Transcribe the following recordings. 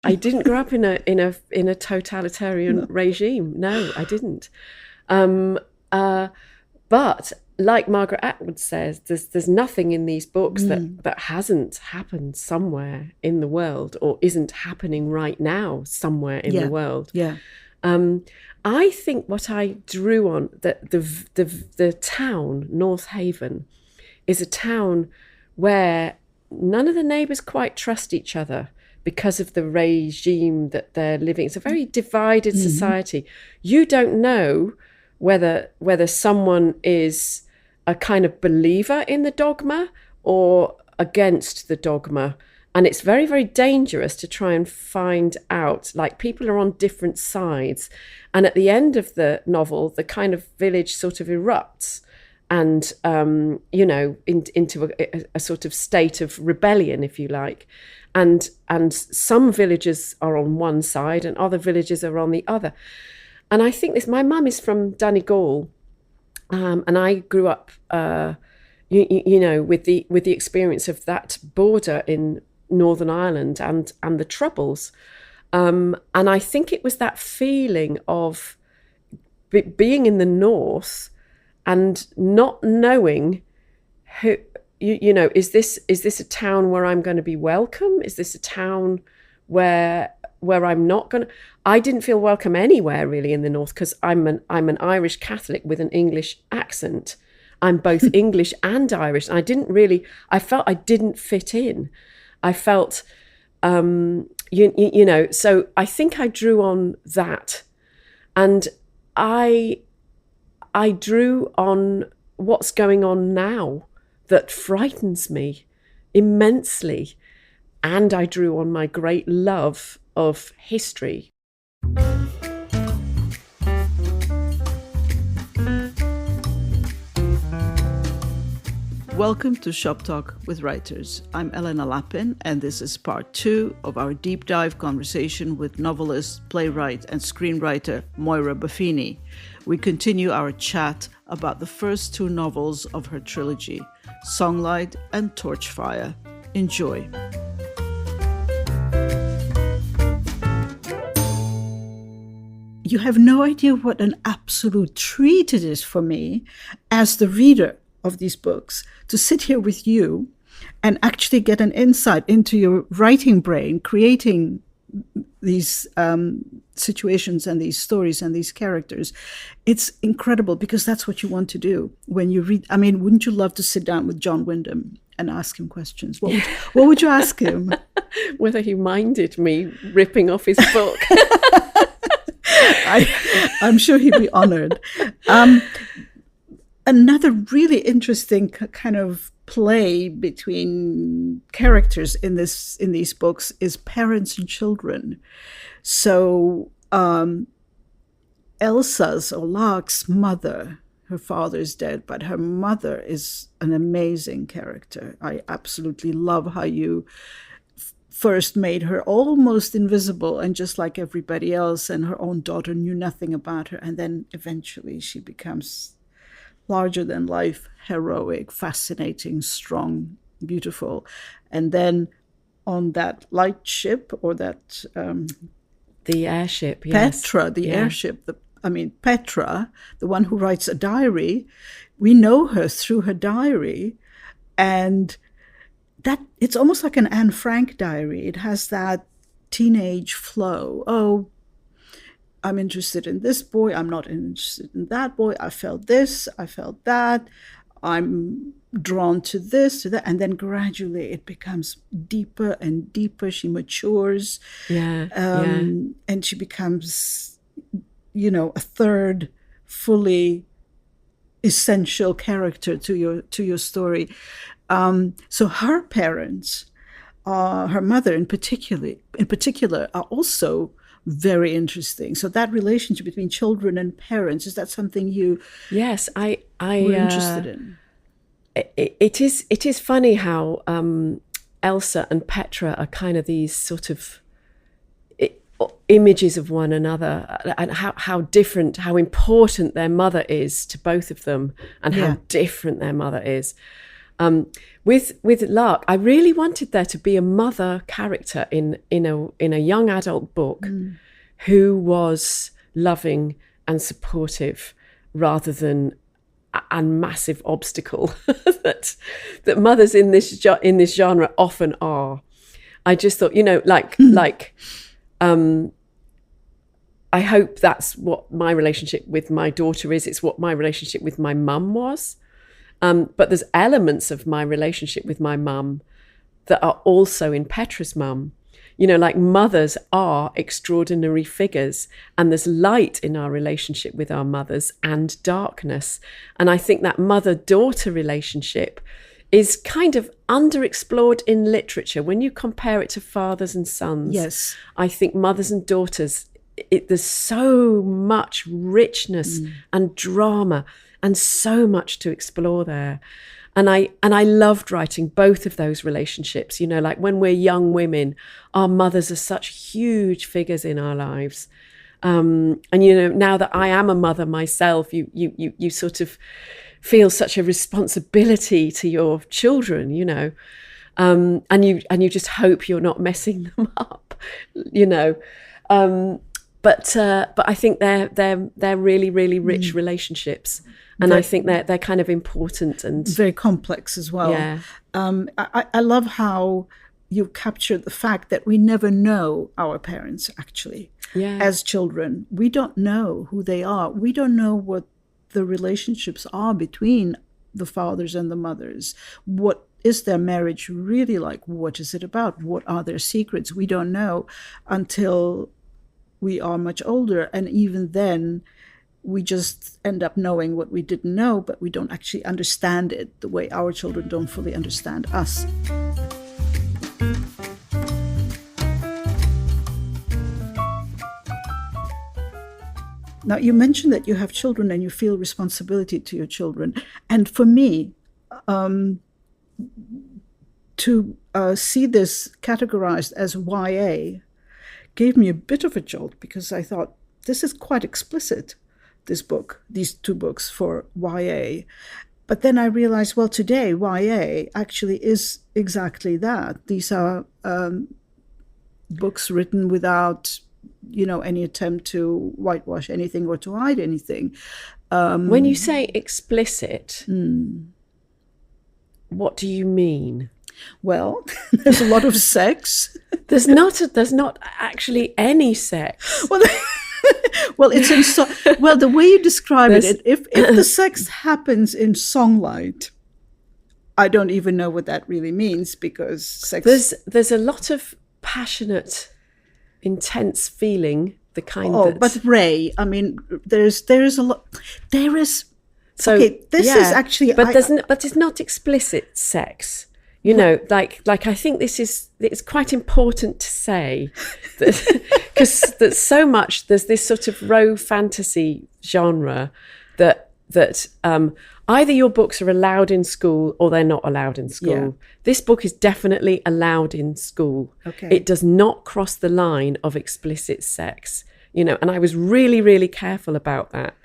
I didn't grow up in a totalitarian regime. No, I didn't. Um, but like Margaret Atwood says, there's nothing in these books that hasn't happened somewhere in the world or isn't happening right now somewhere in the world. Yeah. I think what I drew on that the town North Haven is a town where none of the neighbours quite trust each other because of the regime that they're living. It's a very divided society. You don't know whether someone is a kind of believer in the dogma or against the dogma. And it's very, very dangerous to try and find out. Like, people are on different sides. And at the end of the novel, the kind of village sort of erupts and, into a sort of state of rebellion, if you like. And some villages are on one side and other villages are on the other. And I think my mum is from Donegal, and I grew up, with the experience of that border in Northern Ireland and the Troubles. And I think it was that feeling of being in the north and not knowing who, is this a town where I'm going to be welcome? Is this a town where I'm not going to? I didn't feel welcome anywhere really in the north because I'm an Irish Catholic with an English accent. I'm both English and Irish. And I felt I didn't fit in. I felt, so I think I drew on that. And I drew on what's going on now that frightens me immensely. And I drew on my great love of history. Welcome to Shop Talk with Writers. I'm Elena Lapin, and this is part 2 of our deep dive conversation with novelist, playwright, and screenwriter Moira Buffini. We continue our chat about the first 2 novels of her trilogy, Songlight and Torchfire. Enjoy. You have no idea what an absolute treat it is for me as the reader of these books to sit here with you and actually get an insight into your writing brain, creating these situations and these stories and these characters. It's incredible because that's what you want to do when you read. I mean, wouldn't you love to sit down with John Wyndham and ask him questions? What would you ask him? Whether he minded me ripping off his book. I'm sure he'd be honored. Another really interesting kind of play between characters in these books is parents and children. So Elsa's or Lark's mother, her father is dead, but her mother is an amazing character. I absolutely love how you first made her almost invisible and just like everybody else, and her own daughter knew nothing about her. And then eventually she becomes larger than life, heroic, fascinating, strong, beautiful. And then on that light ship or that... the airship, yes. Petra, the airship. Petra, the one who writes a diary, we know her through her diary. And that it's almost like an Anne Frank diary. It has that teenage flow. Oh, I'm interested in this boy. I'm not interested in that boy. I felt this. I felt that. I'm drawn to this, to that. And then gradually it becomes deeper and deeper. She matures. And she becomes, a third fully essential character to your story. So her parents, her mother in particular, are also very interesting. So that relationship between children and parents, is that something you I were interested in? It is funny how Elsa and Petra are kind of these sort of images of one another, and how different, how important their mother is to both of them, and how different their mother is. With Lark, I really wanted there to be a mother character in a young adult book who was loving and supportive rather than a massive obstacle that mothers in this genre often are. I just thought, I hope that's what my relationship with my daughter is. It's what my relationship with my mum was. But there's elements of my relationship with my mum that are also in Petra's mum. Mothers are extraordinary figures, and there's light in our relationship with our mothers and darkness. And I think that mother-daughter relationship is kind of underexplored in literature. When you compare it to fathers and sons, yes, I think mothers and daughters, there's so much richness and drama and so much to explore there. And I loved writing both of those relationships. When we're young women, our mothers are such huge figures in our lives. And now that I am a mother myself, you sort of feel such a responsibility to your children, and you just hope you're not messing them up, But I think they're really, really rich relationships. And I think they're kind of important and very complex as well. Yeah. I love how you captured the fact that we never know our parents, actually. Yeah. As children, we don't know who they are. We don't know what the relationships are between the fathers and the mothers. What is their marriage really like? What is it about? What are their secrets? We don't know until we are much older. And even then, we just end up knowing what we didn't know, but we don't actually understand it the way our children don't fully understand us. Now, you mentioned that you have children and you feel responsibility to your children. And for me, to see this categorized as YA gave me a bit of a jolt, because I thought, this is quite explicit, this book, these two books for YA. But then I realized, well, today YA actually is exactly that. These are books written without, any attempt to whitewash anything or to hide anything. When you say explicit, what do you mean? Well, there's a lot of sex. There's not actually any sex. Well, it's in the way you describe it. If the sex happens in Songlight, I don't even know what that really means, because sex. There's a lot of passionate, intense feeling. The kind. But Ray, I mean, there's a lot. There is. So okay, this is actually. But it's not explicit sex. Like I think it's quite important to say that, because there's so much, there's this sort of row fantasy genre that either your books are allowed in school or they're not allowed in school. Yeah. This book is definitely allowed in school. Okay. It does not cross the line of explicit sex, and I was really, really careful about that.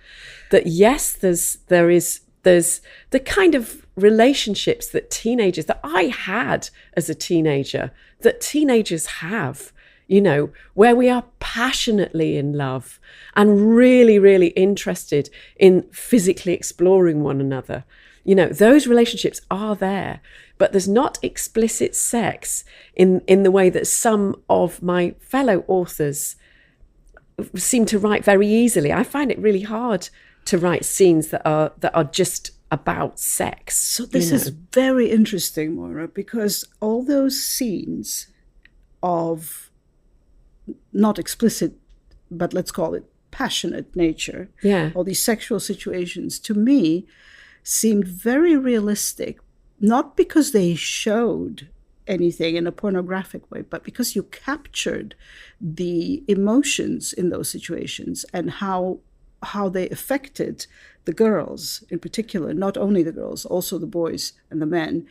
That yes, there's the kind of relationships that I had as a teenager, that teenagers have, where we are passionately in love and really, really interested in physically exploring one another. Those relationships are there, but there's not explicit sex in the way that some of my fellow authors seem to write very easily. I find it really hard to write scenes that are just about sex. So this is very interesting, Moira, because all those scenes of not explicit, but let's call it passionate nature, all these sexual situations, to me, seemed very realistic, not because they showed anything in a pornographic way, but because you captured the emotions in those situations and how they affected the girls in particular, not only the girls, also the boys and the men.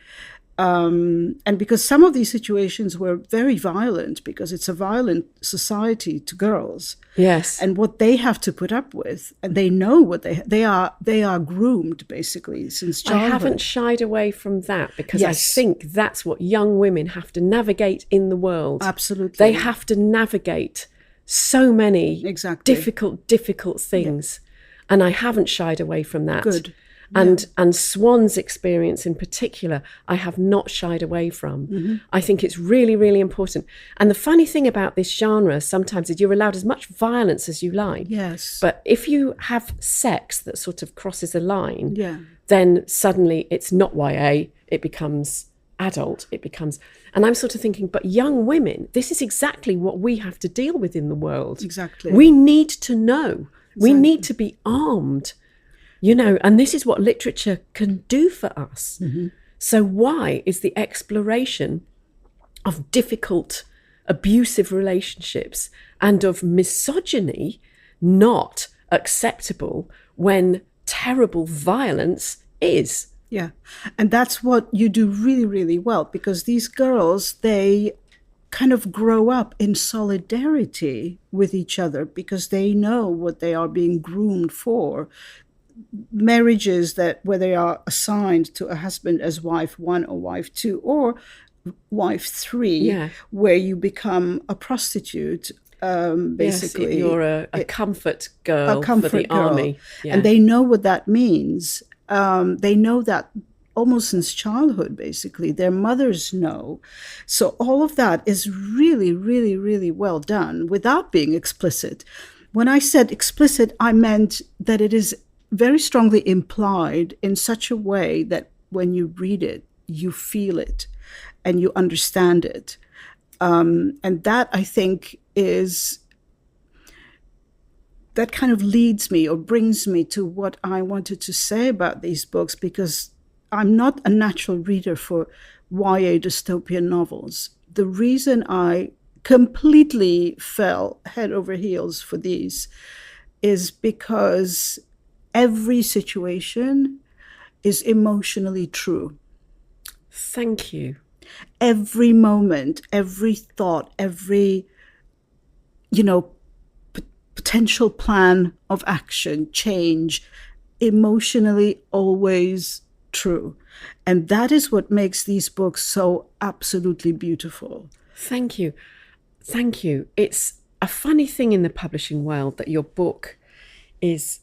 And because some of these situations were very violent, because it's a violent society to girls. Yes. And what they have to put up with, and they know what they are groomed basically since childhood. I haven't shied away from that, because Yes. I think that's what young women have to navigate in the world. Absolutely. They have to navigate so many Exactly. difficult things. And I haven't shied away from that. Good. And Swan's experience in particular, I have not shied away from. I think it's really, really important. And the funny thing about this genre sometimes is you're allowed as much violence as you like. Yes. But if you have sex that sort of crosses a line, Yeah. then suddenly it's not YA, it becomes adult, and I'm sort of thinking, but young women, this is exactly what we have to deal with in the world. Exactly. We need to know. We need to be armed. And this is what literature can do for us. So why is the exploration of difficult, abusive relationships and of misogyny not acceptable when terrible violence is? Yeah. And that's what you do really, really well, because these girls, they kind of grow up in solidarity with each other because they know what they are being groomed for. Marriages where they are assigned to a husband as wife 1 or wife 2 or wife 3, where you become a prostitute, basically. Yes, you're a comfort girl for the army. Yeah. And they know what that means. They know that almost since childhood, basically. Their mothers know. So all of that is really, really, really well done without being explicit. When I said explicit, I meant that it is very strongly implied in such a way that when you read it, you feel it and you understand it. And that, I think, that kind of leads me or brings me to what I wanted to say about these books, because I'm not a natural reader for YA dystopian novels. The reason I completely fell head over heels for these is because every situation is emotionally true. Thank you. Every moment, every thought, every, potential plan of action, change, emotionally always true. And that is what makes these books so absolutely beautiful. Thank you. Thank you. It's a funny thing in the publishing world that your book is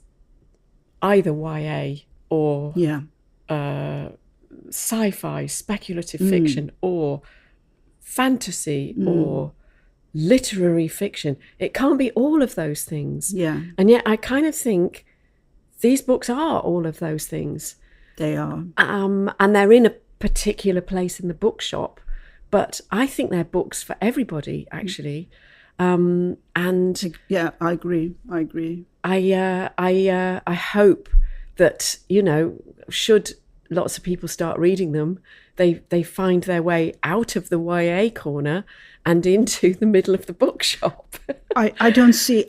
either YA or sci-fi, speculative fiction, or fantasy, or literary fiction. It can't be all of those things. Yeah. And yet I kind of think these books are all of those things. They are. And they're in a particular place in the bookshop. But I think they're books for everybody, actually. And yeah, I agree. I hope that, should lots of people start reading them, they find their way out of the YA corner and into the middle of the bookshop. I don't see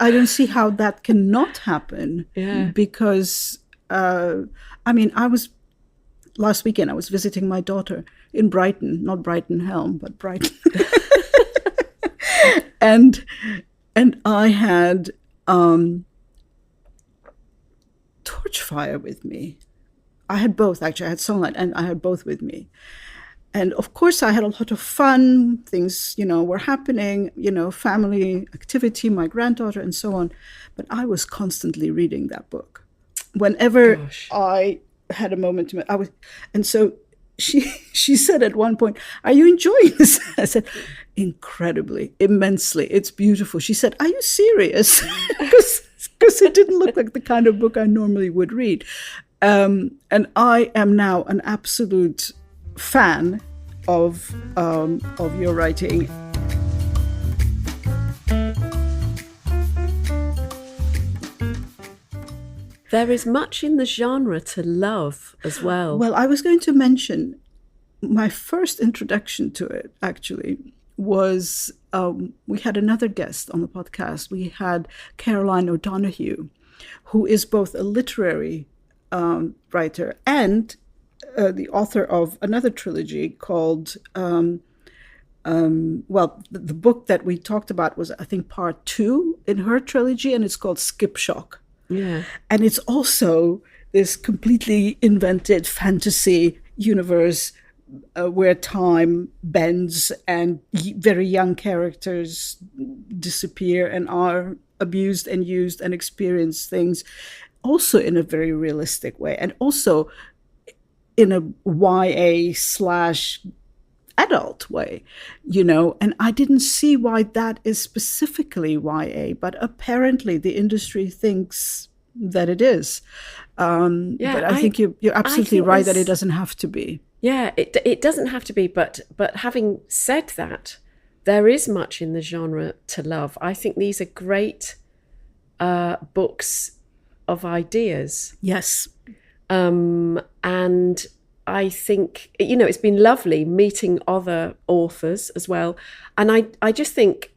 how that cannot happen. Yeah. Because last weekend I was visiting my daughter in Brighton, not Brighton Helm, but Brighton. and I had Torchfire with me. I had both, actually. I had Songlight and I had both with me. And of course, I had a lot of fun. Things, were happening, family activity, my granddaughter, and so on. But I was constantly reading that book. Whenever I had a moment, and so she said at one point, "Are you enjoying this?" I said, "Incredibly, immensely. It's beautiful." She said, "Are you serious?" Because it didn't look like the kind of book I normally would read. And I am now an absolute fan of your writing. There is much in the genre to love as well. Well, I was going to mention my first introduction to it, actually, was we had another guest on the podcast. We had Caroline O'Donoghue, who is both a literary writer and the author of another trilogy called, the book that we talked about was, I think, part 2 in her trilogy, and it's called Skip Shock. Yeah. And it's also this completely invented fantasy universe where time bends and very young characters disappear and are abused and used and experience things also in a very realistic way, and also in a YA/adult way, and I didn't see why that is specifically YA, but apparently the industry thinks that it is. But I think you're absolutely right that it doesn't have to be. Yeah, it doesn't have to be, but having said that, there is much in the genre to love. I think these are great books of ideas. Yes. And I think, it's been lovely meeting other authors as well. And I just think,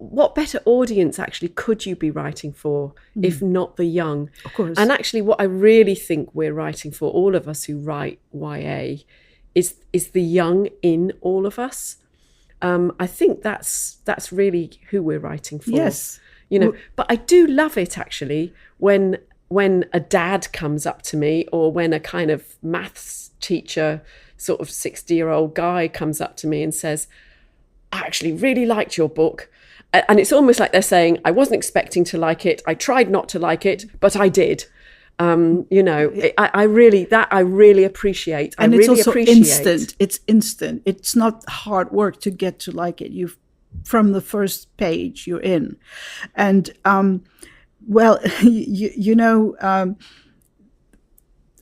what better audience actually could you be writing for if not the young? Of course. And actually what I really think we're writing for, all of us who write YA, is the young in all of us. I think that's really who we're writing for. Yes. But I do love it actually when a dad comes up to me, or when a kind of maths teacher, sort of 60-year-old guy comes up to me and says, I actually really liked your book. And it's almost like they're saying, I wasn't expecting to like it. I tried not to like it, but I did. I really appreciate. And it's also instant. It's instant. It's not hard work to get to like it. From the first page, you're in. And,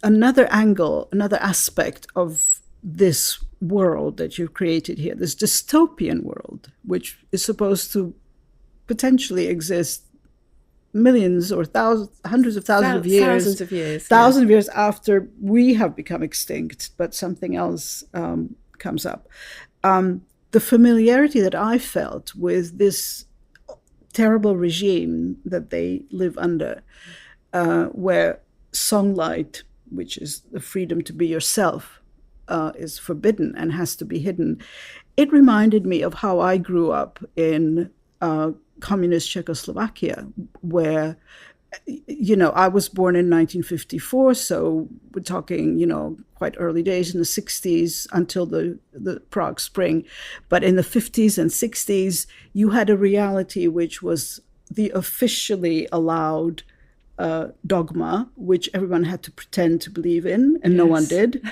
another angle, another aspect of this world that you've created here, this dystopian world, which is supposed to potentially exist millions or hundreds of thousands of years after we have become extinct, but something else comes up. The familiarity that I felt with this terrible regime that they live under, where Songlight, which is the freedom to be yourself, is forbidden and has to be hidden. It reminded me of how I grew up in communist Czechoslovakia, where, I was born in 1954, so we're talking, quite early days in the 60s until the Prague Spring. But in the 50s and 60s, you had a reality which was the officially allowed dogma, which everyone had to pretend to believe in, and no one did.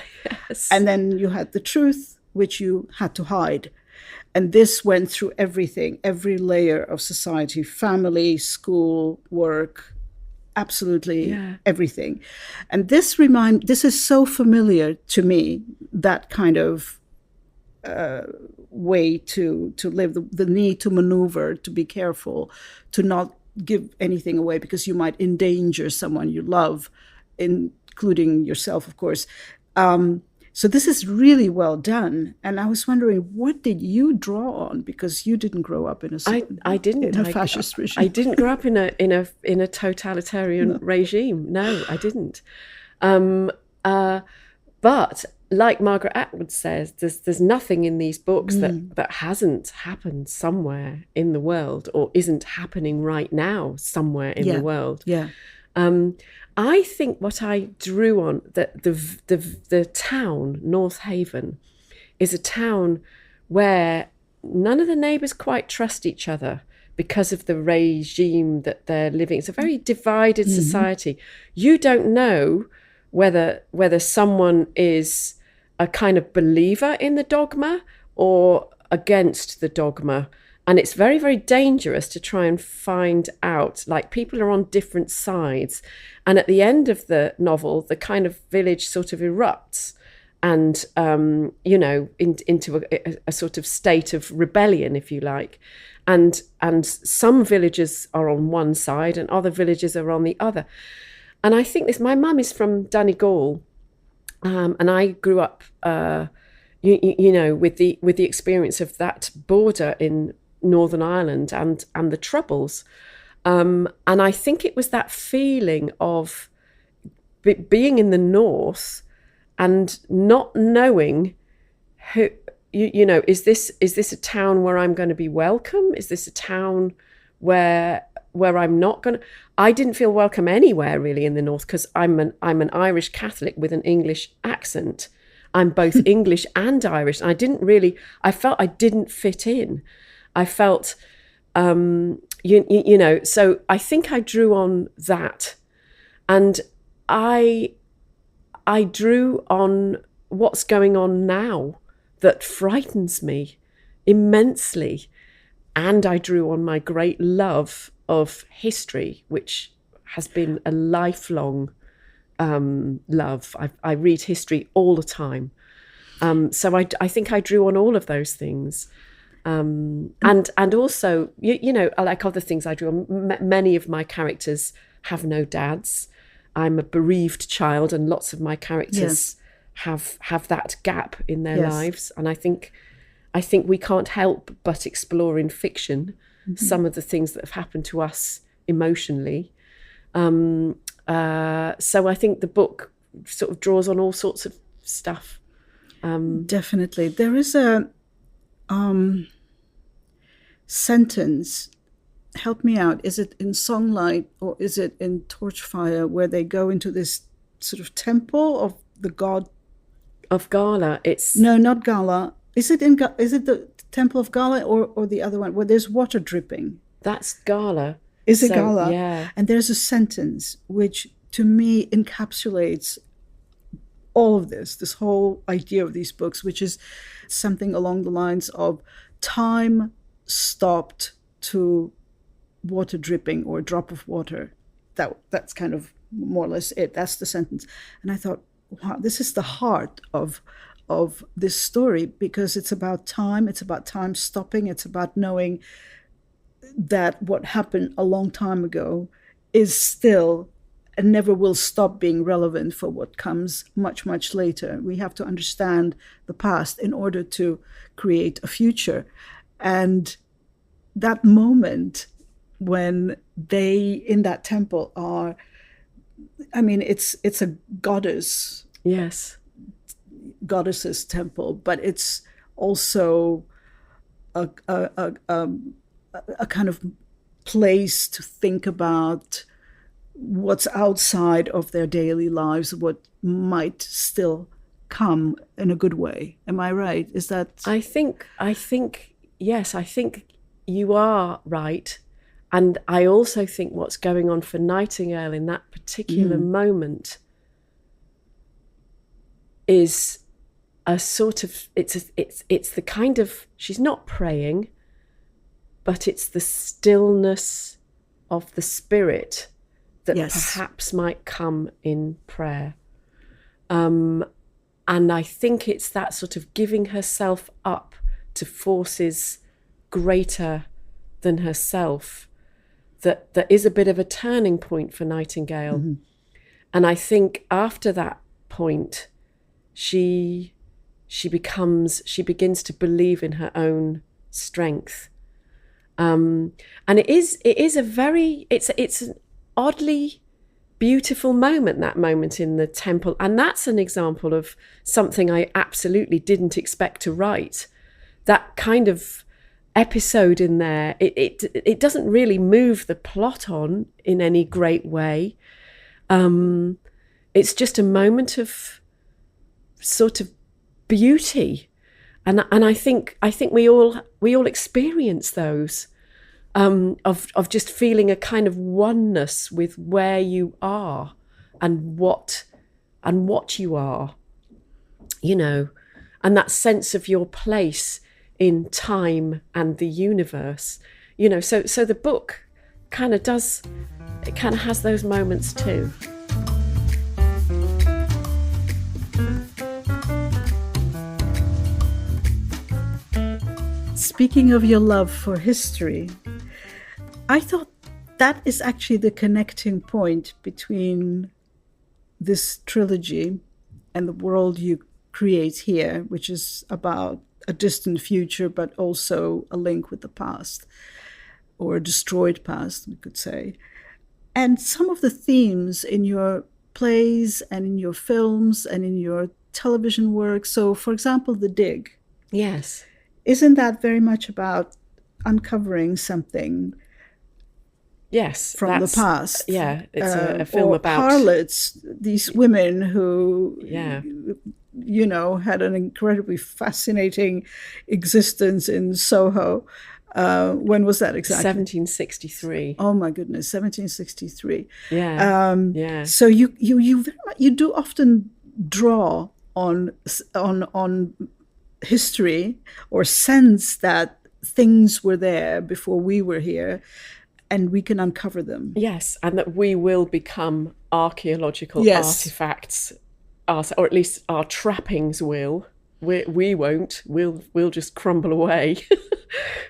Yes. And then you had the truth, which you had to hide. And this went through everything, every layer of society, family, school, work, absolutely everything. And this is so familiar to me, that kind of way to live, the need to maneuver, to be careful, to not give anything away because you might endanger someone you love, including yourself, of course. So this is really well done. And I was wondering, what did you draw on? Because you didn't grow up in a fascist regime. I didn't grow up in a totalitarian regime. No, I didn't. But like Margaret Atwood says, there's nothing in these books that hasn't happened somewhere in the world, or isn't happening right now somewhere in the world. Yeah. I think what I drew on, that the town, North Haven, is a town where none of the neighbours quite trust each other because of the regime that they're living. It's a very divided society. You don't know whether someone is a kind of believer in the dogma or against the dogma. And it's very, very dangerous to try and find out, like, people are on different sides. And at the end of the novel, the kind of village sort of erupts and, into a sort of state of rebellion, if you like. And some villages are on one side and other villages are on the other. And I think my mum is from Donegal, and I grew up, with the experience of that border in Northern Ireland and the Troubles. And I think it was that feeling of being in the north and not knowing who, is this a town where I'm going to be welcome? Is this a town where I'm not going to? I didn't feel welcome anywhere really in the north, because I'm an Irish Catholic with an English accent. I'm both English and Irish. And I felt I didn't fit in. I felt, so I think I drew on that. And I drew on what's going on now that frightens me immensely. And I drew on my great love of history, which has been a lifelong love. I read history all the time. So I think I drew on all of those things. And also, like other things I drew on, many of my characters have no dads. I'm a bereaved child, and lots of my characters have that gap in their lives. And I think we can't help but explore in fiction some of the things that have happened to us emotionally. So I think the book sort of draws on all sorts of stuff. Definitely. There is a sentence, help me out, is it in Songlight or is it in Torchfire, where they go into this sort of temple of the god of Gala? No, not Gala. Is it the temple of Gala or the other one where there's water dripping? That's Gala. Is it Gala? Yeah. And there's a sentence which to me encapsulates all of this whole idea of these books, which is something along the lines of time stopped to water dripping or a drop of water. That's kind of more or less it. That's the sentence. And I thought, wow, this is the heart of this story, because it's about time. It's about time stopping. It's about knowing that what happened a long time ago is still and never will stop being relevant for what comes much, much later. We have to understand the past in order to create a future. And that moment when they, in that temple, are, I mean, it's a goddess. Yes. Goddess's temple, but it's also a kind of place to think about what's outside of their daily lives, what might still come in a good way. Am I right? Is that? I think yes, I think you are right. And I also think what's going on for Nightingale in that particular moment is a sort of, it's the kind of, she's not praying, but it's the stillness of the spirit that perhaps might come in prayer. And I think it's that sort of giving herself up to forces greater than herself that is a bit of a turning point for Nightingale. Mm-hmm. And I think after that point, she begins to believe in her own strength. And it's an oddly beautiful moment, that moment in the temple. And that's an example of something I absolutely didn't expect to write. That kind of episode in there, it doesn't really move the plot on in any great way. It's just a moment of sort of beauty. And I think we all experience those. Of just feeling a kind of oneness with where you are and what you are, and that sense of your place in time and the universe, so the book kind of has those moments too. Speaking of your love for history, I thought that is actually the connecting point between this trilogy and the world you create here, which is about a distant future, but also a link with the past, or a destroyed past, we could say. And some of the themes in your plays and in your films and in your television work. So, for example, The Dig. Yes. Isn't that very much about uncovering something? Yes, from the past. Yeah, it's a film or about harlots, these women who, yeah, you know, had an incredibly fascinating existence in Soho. When was that exactly? 1763. Oh my goodness, 1763. Yeah, yeah. So you do often draw on history, or sense that things were there before we were here, and we can uncover them. Yes, and that we will become archaeological artifacts, or at least our trappings will. We won't. We'll just crumble away,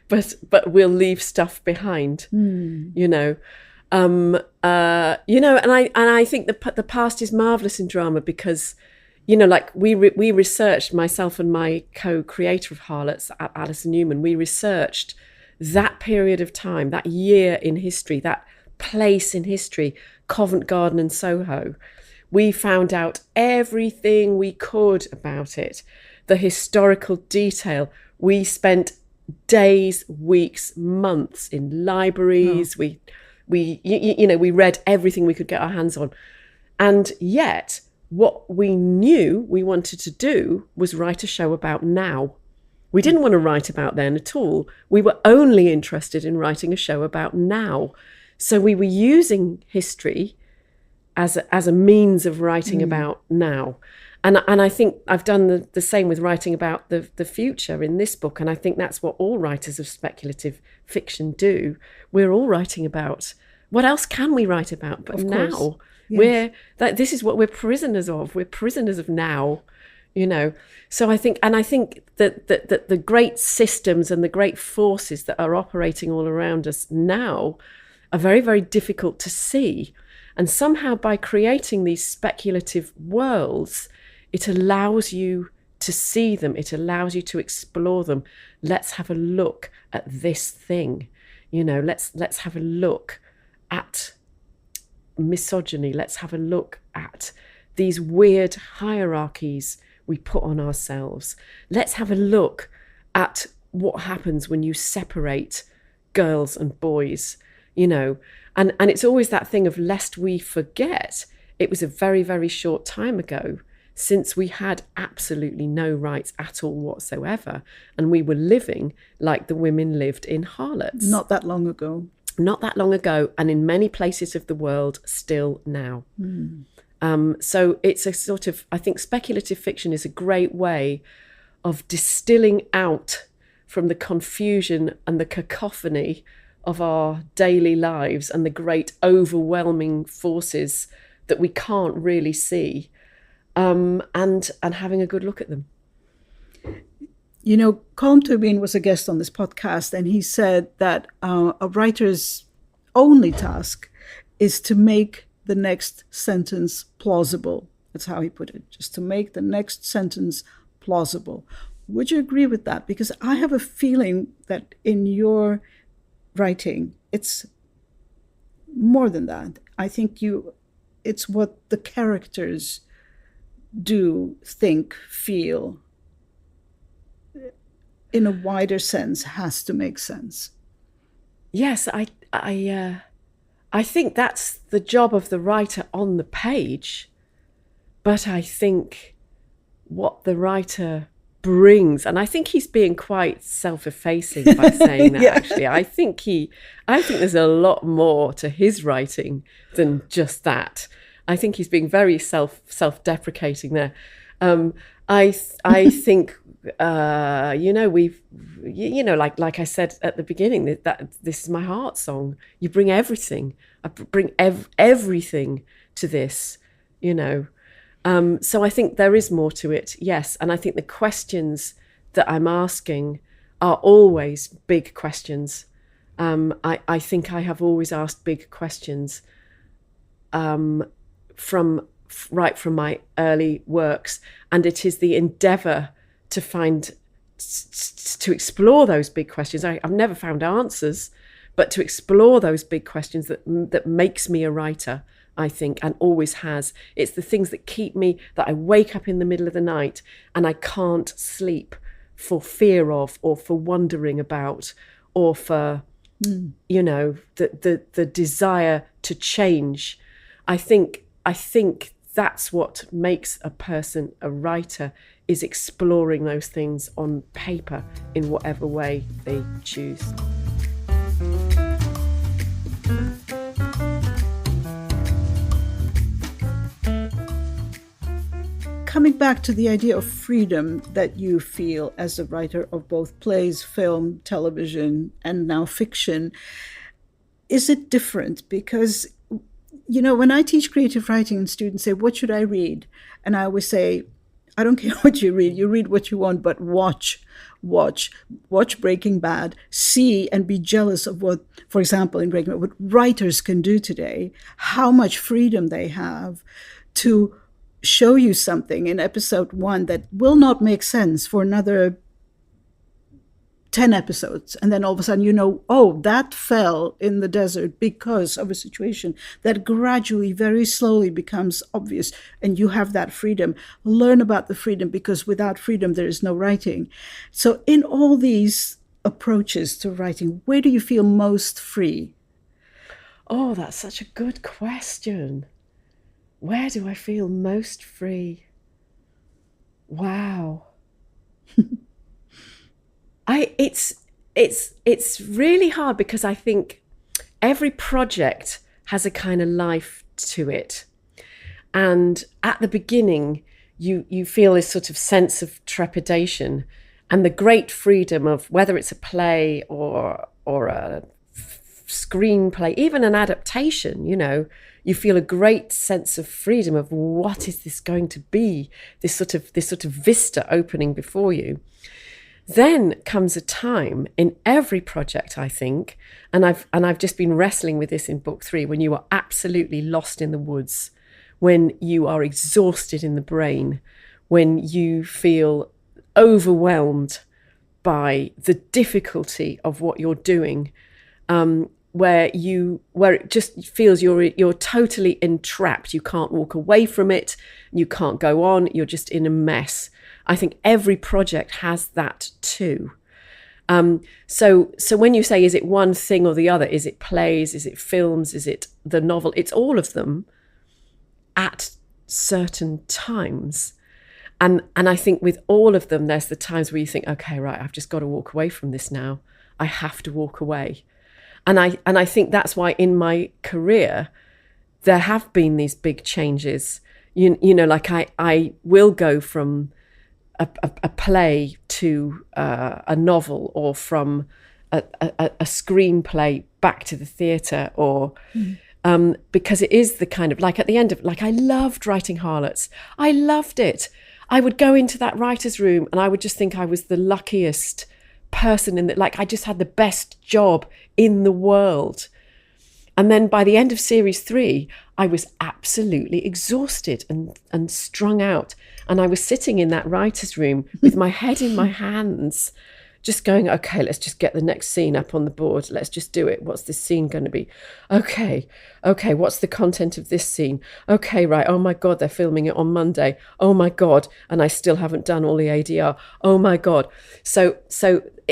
but we'll leave stuff behind. You know, and I think the past is marvelous in drama because, you know, like we researched, myself and my co-creator of Harlots, Alison Newman, we researched that period of time, that year in history, that place in history, Covent Garden and Soho. We found out everything we could about it, the historical detail. We spent days, weeks, months in libraries. We read everything we could get our hands on. And yet what we knew we wanted to do was write a show about now. We didn't want to write about then at all. We were only interested in writing a show about now. So we were using history as a means of writing about now. And I think I've done the same with writing about the future in this book. And I think that's what all writers of speculative fiction do. We're all writing about, what else can we write about but now? Yes. This is what we're prisoners of. We're prisoners of now. You know, so I think that the great systems and the great forces that are operating all around us now are very, very difficult to see. And somehow by creating these speculative worlds, it allows you to see them. It allows you to explore them. Let's have a look at this thing. You know, let's have a look at misogyny. Let's have a look at these weird hierarchies we put on ourselves. Let's have a look at what happens when you separate girls and boys, you know, and it's always that thing of, lest we forget, it was a very, very short time ago since we had absolutely no rights at all whatsoever, and we were living like the women lived in Harlots. Not that long ago, and in many places of the world still now. So it's a sort of, I think speculative fiction is a great way of distilling out from the confusion and the cacophony of our daily lives and the great overwhelming forces that we can't really see, and having a good look at them. You know, Colm Tóibín was a guest on this podcast, and he said that a writer's only task is to make the next sentence plausible. That's how he put it, just to make the next sentence plausible. Would you agree with that? Because I have a feeling that in your writing, it's more than that. I think it's what the characters do, think, feel, in a wider sense, has to make sense. Yes, I think that's the job of the writer on the page, but I think what the writer brings, and I think he's being quite self-effacing by saying that. Actually, I think there's a lot more to his writing than just that. I think he's being very self-deprecating there. I think like I said at the beginning, that this is my heart song. You bring everything. I bring everything to this, you know. So I think there is more to it, yes. And I think the questions that I'm asking are always big questions. I think I have always asked big questions from my early works, and it is the endeavour to explore those big questions. I've never found answers, but to explore those big questions that makes me a writer. I think, and always has. It's the things that keep me, that I wake up in the middle of the night and I can't sleep for fear of, or for wondering about, or for, you know, the desire to change. I think that's what makes a person a writer, is exploring those things on paper in whatever way they choose. Coming back to the idea of freedom that you feel as a writer of both plays, film, television, and now fiction, is it different? Because, you know, when I teach creative writing and students say, what should I read? And I always say, I don't care what you read what you want, but watch Breaking Bad, see and be jealous of what, for example, in Breaking Bad, what writers can do today, how much freedom they have to show you something in episode 1 that will not make sense for another 10 episodes. And then all of a sudden, you know, oh, that fell in the desert because of a situation that gradually, very slowly becomes obvious. And you have that freedom. Learn about the freedom, because without freedom, there is no writing. So in all these approaches to writing, where do you feel most free? Oh, that's such a good question. Where do I feel most free? Wow. It's really hard, because I think every project has a kind of life to it. And at the beginning, you feel this sort of sense of trepidation and the great freedom of, whether it's a play or a screenplay, even an adaptation, you know, you feel a great sense of freedom of, what is this going to be? This sort of vista opening before you. Then comes a time in every project, I think, and I've just been wrestling with this in book 3, when you are absolutely lost in the woods, when you are exhausted in the brain, when you feel overwhelmed by the difficulty of what you're doing, where it just feels you're totally entrapped. You can't walk away from it. You can't go on. You're just in a mess. I think every project has that too. So when you say, is it one thing or the other? Is it plays? Is it films? Is it the novel? It's all of them at certain times. And I think with all of them, there's the times where you think, okay, right, I've just got to walk away from this now. I have to walk away. And I think that's why in my career, there have been these big changes. You know, like I will go from a play to a novel, or from a screenplay back to the theatre, or because it is the kind of, like at the end of, like, I loved writing Harlots. I loved it. I would go into that writer's room and I would just think I was the luckiest person in that, like, I just had the best job in the world. And then by the end of series 3, I was absolutely exhausted and strung out. And I was sitting in that writer's room with my head in my hands, just going, okay, let's just get the next scene up on the board. Let's just do it. What's this scene going to be? Okay, what's the content of this scene? Okay, right. Oh my God, they're filming it on Monday. Oh my God. And I still haven't done all the ADR. Oh my God. So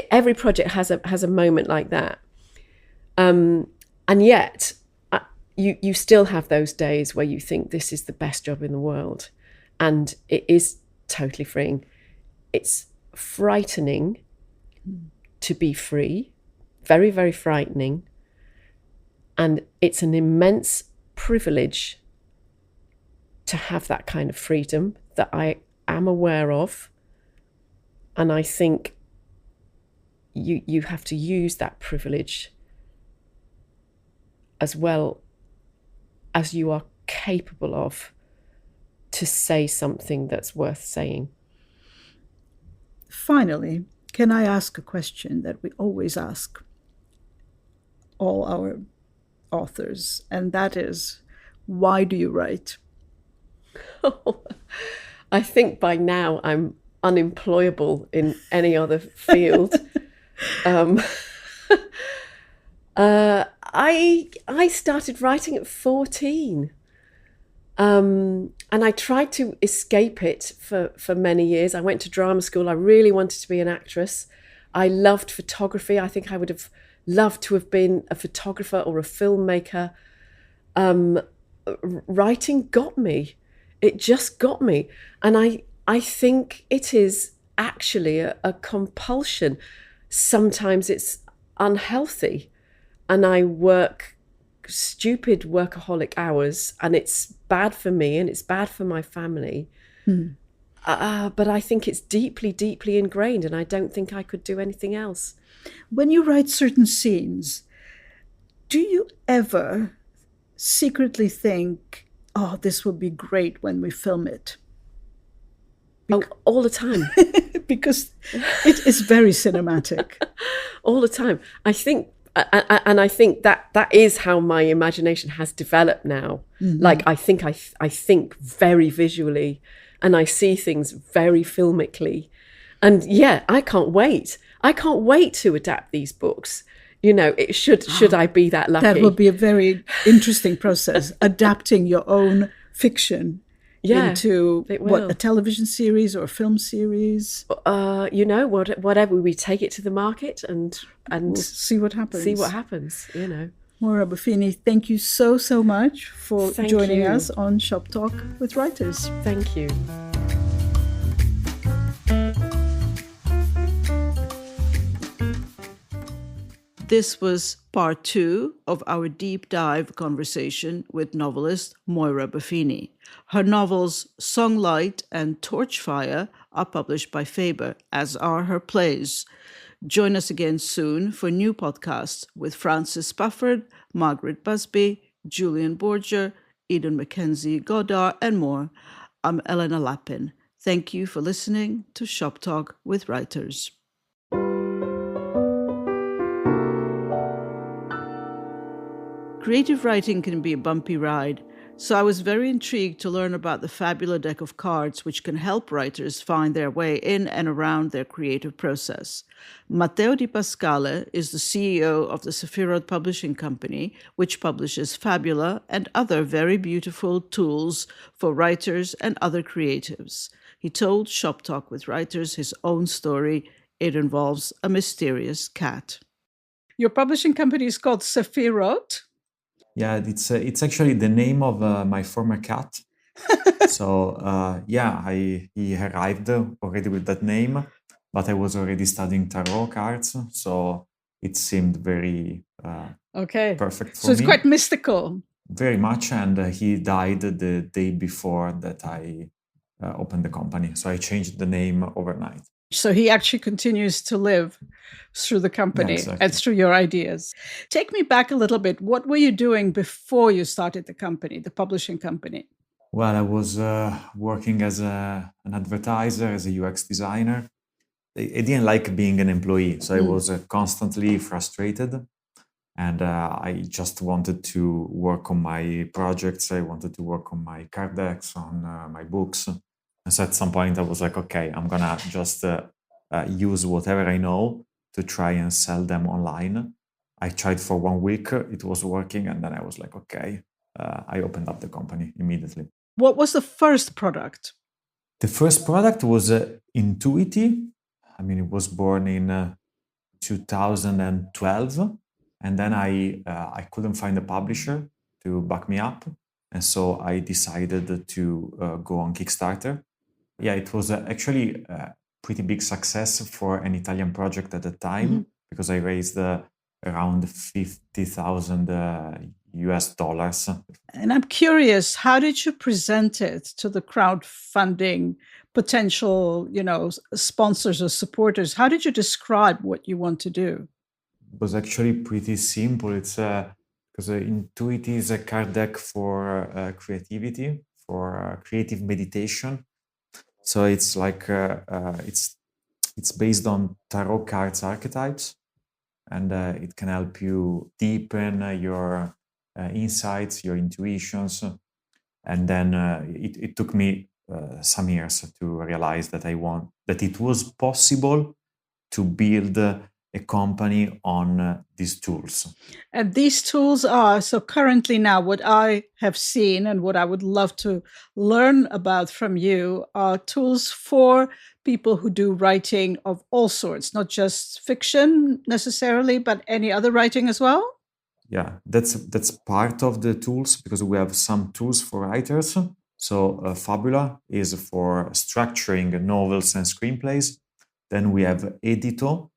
every project has a moment like that. And yet you still have those days where you think this is the best job in the world. And it is totally freeing. It's frightening to be free, very, very frightening. And it's an immense privilege to have that kind of freedom that I am aware of. And I think you have to use that privilege as well as you are capable of to say something that's worth saying. Finally, can I ask a question that we always ask all our authors, and that is, why do you write? I think by now I'm unemployable in any other field. I started writing at 14. And I tried to escape it for many years. I went to drama school. I really wanted to be an actress. I loved photography. I think I would have loved to have been a photographer or a filmmaker. Um, Writing got me. It just got me. And I think it is actually a compulsion. Sometimes it's unhealthy. And I work stupid workaholic hours, and it's bad for me and it's bad for my family. But I think it's deeply, deeply ingrained, and I don't think I could do anything else. When you write certain scenes, do you ever secretly think, oh, this would be great when we film it? All the time. Because it is very cinematic. All the time. I think that is how my imagination has developed now. Like I think very visually, and I see things very filmically. And yeah, I can't wait. I can't wait to adapt these books. Should I be that lucky? That will be a very interesting process, adapting your own fiction into a television series or a film series. Whatever, we take it to the market and we'll see what happens. Moira Buffini, thank you so much for joining us on Shop Talk with Writers. Thank you. This was part 2 of our deep dive conversation with novelist Moira Buffini. Her novels Songlight and Torchfire are published by Faber, as are her plays. Join us again soon for new podcasts with Frances Spafford, Margaret Busby, Julian Borger, Eden Mackenzie Goddard, and more. I'm Elena Lapin. Thank you for listening to Shop Talk with Writers. Creative writing can be a bumpy ride, so I was very intrigued to learn about the fabulous deck of cards which can help writers find their way in and around their creative process. Matteo Di Pascale is the CEO of the Sephiroth Publishing Company, which publishes Fabula and other very beautiful tools for writers and other creatives. He told Shop Talk with Writers his own story. It involves a mysterious cat. Your publishing company is called Sephiroth? Yeah, it's actually the name of my former cat. So he arrived already with that name, but I was already studying tarot cards, so it seemed very perfect for me. So it's quite mystical. Very much, and he died the day before that I opened the company, so I changed the name overnight. So he actually continues to live through the company and through your ideas. Take me back a little bit. What were you doing before you started the company, the publishing company? Well, I was working as an advertiser, as a UX designer. I didn't like being an employee, so I was constantly frustrated. And I just wanted to work on my projects. I wanted to work on my card decks, on my books. And so at some point I was like, okay, I'm going to just use whatever I know to try and sell them online. I tried for 1 week. It was working. And then I was like, okay, I opened up the company immediately. What was the first product? The first product was Intuiti. I mean, it was born in 2012. And then I couldn't find a publisher to back me up. And so I decided to go on Kickstarter. Yeah, it was actually a pretty big success for an Italian project at the time, because I raised around $50,000 US dollars. And I'm curious, how did you present it to the crowdfunding potential, sponsors or supporters? How did you describe what you want to do? It was actually pretty simple. It's because Intuit is a card deck for creativity, for creative meditation. So it's like it's based on tarot cards archetypes, and it can help you deepen your insights, your intuitions. And then it took me some years to realize that that it was possible to build a company on these tools. And these tools are, so currently now, what I have seen and what I would love to learn about from you are tools for people who do writing of all sorts, not just fiction necessarily, but any other writing as well. Yeah, that's part of the tools, because we have some tools for writers. So Fabula is for structuring novels and screenplays. Then we have Edito.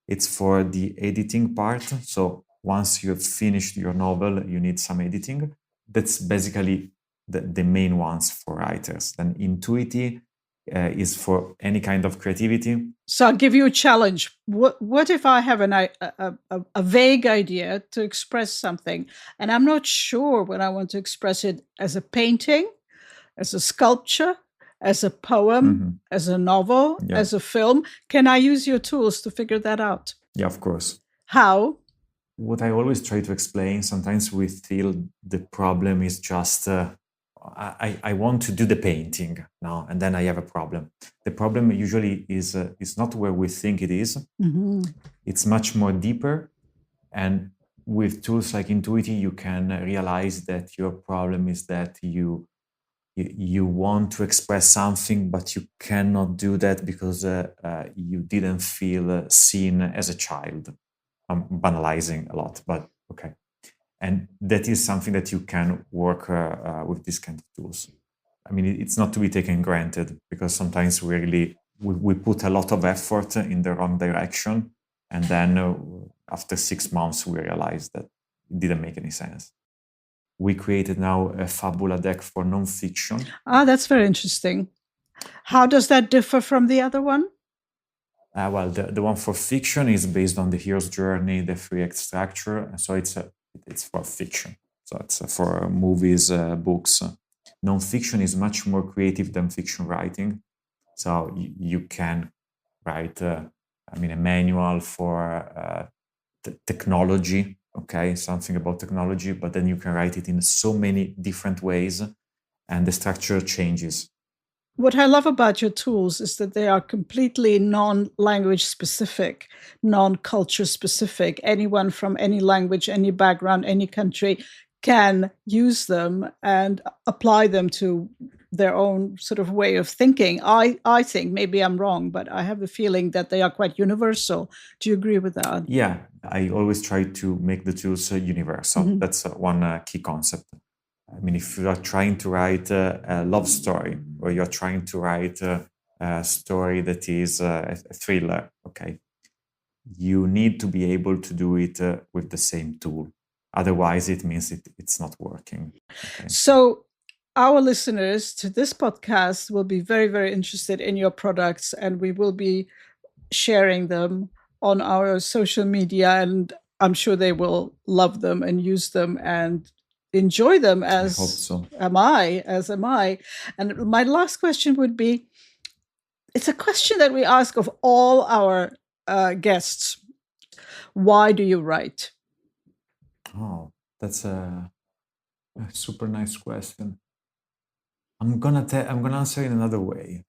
It's for the editing part. So once you have finished your novel, you need some editing. That's basically the main ones for writers. Then Intuiti is for any kind of creativity. So I'll give you a challenge. What if I have a vague idea to express something, and I'm not sure when I want to express it as a painting, as a sculpture, as a poem, as a novel, as a film? Can I use your tools to figure that out? Yeah, of course. How? What I always try to explain, sometimes we feel the problem is just, I want to do the painting now, and then I have a problem. The problem usually is not where we think it is. Mm-hmm. It's much more deeper. And with tools like Intuiti, you can realize that your problem is that you want to express something, but you cannot do that because you didn't feel seen as a child. I'm banalizing a lot, but okay. And that is something that you can work with these kind of tools. I mean, it's not to be taken granted, because sometimes we put a lot of effort in the wrong direction, and then after 6 months we realize that it didn't make any sense. We created now a Fabula deck for nonfiction. Ah, that's very interesting. How does that differ from the other one? Well, the one for fiction is based on the hero's journey, the 3-act structure. So it's for fiction. So it's for movies, books. Nonfiction is much more creative than fiction writing. So you can write, a manual for technology. Okay, something about technology, but then you can write it in so many different ways, and the structure changes. What I love about your tools is that they are completely non-language specific, non-culture specific. Anyone from any language, any background, any country can use them and apply them to their own sort of way of thinking. I think, maybe I'm wrong, but I have the feeling that they are quite universal. Do you agree with that? Yeah, I always try to make the tools universal. Mm-hmm. That's one key concept. I mean, if you are trying to write a love story, or you're trying to write a story that is a thriller, okay, you need to be able to do it with the same tool. Otherwise, it means it's not working. Okay? So our listeners to this podcast will be very, very interested in your products, and we will be sharing them on our social media, and I'm sure they will love them and use them and enjoy them, as I hope so. am I. And my last question would be, it's a question that we ask of all our guests. Why do you write? Oh, that's a super nice question. I'm gonna answer in another way.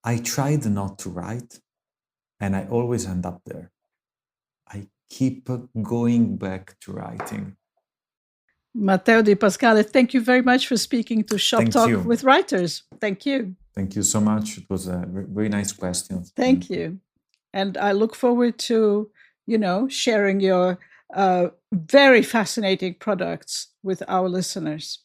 I tried not to write, and I always end up there. I keep going back to writing. Matteo Di Pascale, thank you very much for speaking to Shop Talk with Writers. Thank you. Thank you so much. It was a very nice question. Thank you. And I look forward to, sharing your very fascinating products with our listeners.